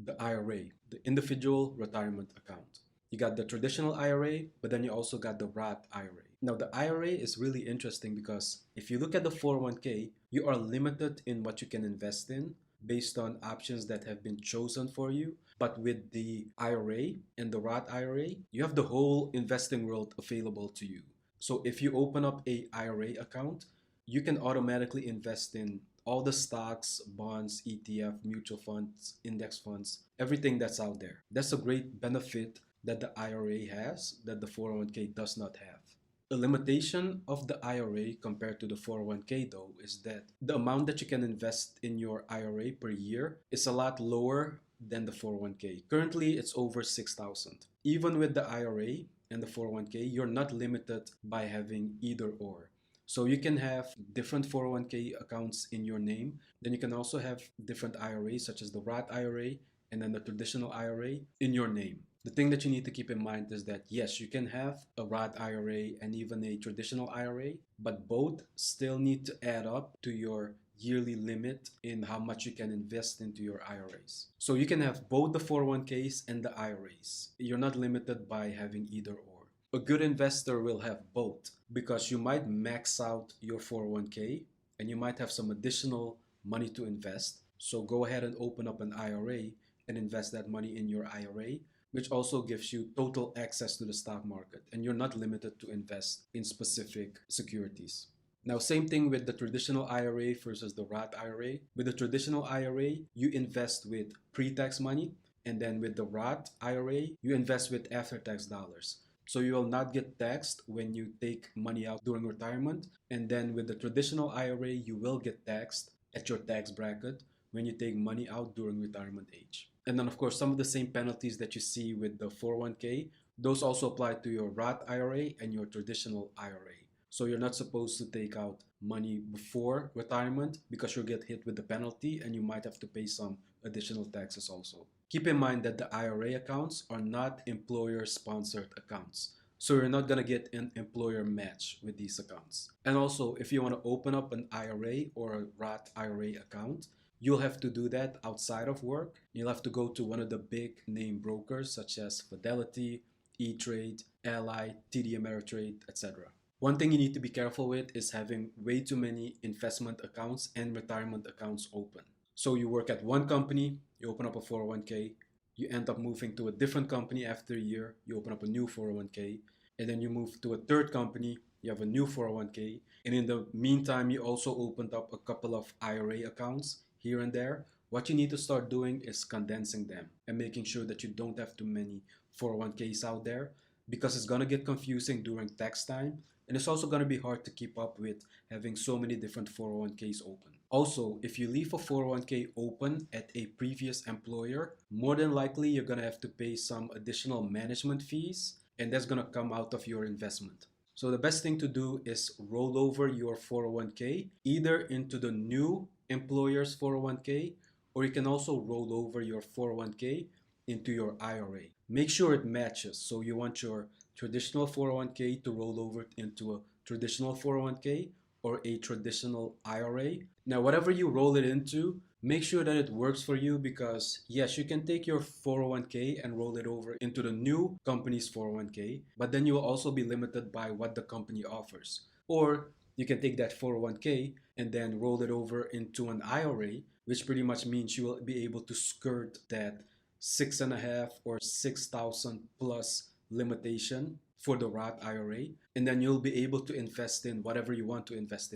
the IRA, the individual retirement account. You got the traditional IRA, but then you also got the Roth IRA. Now, the IRA is really interesting because if you look at the 401k, you are limited in what you can invest in based on options that have been chosen for you. But with the IRA and the Roth IRA, you have the whole investing world available to you. So if you open up a IRA account, you can automatically invest in all the stocks, bonds, ETF, mutual funds, index funds, everything that's out there. That's a great benefit that the IRA has that the 401k does not have. A limitation of the IRA compared to the 401k though is that the amount that you can invest in your IRA per year is a lot lower than the 401k. Currently, it's over 6,000. Even with the IRA and the 401k, you're not limited by having either or. So you can have different 401k accounts in your name. Then you can also have different IRAs such as the Roth IRA and then the traditional IRA in your name. The thing that you need to keep in mind is that yes, you can have a Roth IRA and even a traditional IRA, but both still need to add up to your yearly limit in how much you can invest into your IRAs. So you can have both the 401ks and the IRAs. You're not limited by having either or. A good investor will have both because you might max out your 401k and you might have some additional money to invest. So go ahead and open up an IRA and invest that money in your IRA, which also gives you total access to the stock market and you're not limited to invest in specific securities. Now, same thing with the traditional IRA versus the Roth IRA. With the traditional IRA, you invest with pre-tax money, and then with the Roth IRA, you invest with after-tax dollars. So you will not get taxed when you take money out during retirement. And then with the traditional IRA, you will get taxed at your tax bracket when you take money out during retirement age. And then of course, some of the same penalties that you see with the 401k, those also apply to your Roth IRA and your traditional IRA. So you're not supposed to take out money before retirement because you'll get hit with the penalty and you might have to pay some additional taxes also. Keep in mind that the IRA accounts are not employer-sponsored accounts. So you're not going to get an employer match with these accounts. And also, if you want to open up an IRA or a Roth IRA account, you'll have to do that outside of work. You'll have to go to one of the big name brokers such as Fidelity, E-Trade, Ally, TD Ameritrade, etc. One thing you need to be careful with is having way too many investment accounts and retirement accounts open. So you work at one company, you open up a 401k, you end up moving to a different company after a year, you open up a new 401k, and then you move to a third company, you have a new 401k, and in the meantime, you also opened up a couple of IRA accounts here and there. What you need to start doing is condensing them and making sure that you don't have too many 401ks out there because it's going to get confusing during tax time. And it's also going to be hard to keep up with having so many different 401ks open. Also, if you leave a 401k open at a previous employer, more than likely you're going to have to pay some additional management fees, and that's going to come out of your investment. So the best thing to do is roll over your 401k either into the new employer's 401k, or you can also roll over your 401k into your IRA. Make sure it matches. So you want your traditional 401k to roll over into a traditional 401k or a traditional IRA. Now, whatever you roll it into, make sure that it works for you because yes, you can take your 401k and roll it over into the new company's 401k, but then you will also be limited by what the company offers. Or you can take that 401k and then roll it over into an IRA, which pretty much means you will be able to skirt that 6.5 or 6,000 plus limitation for the Roth IRA, and then you'll be able to invest in whatever you want to invest in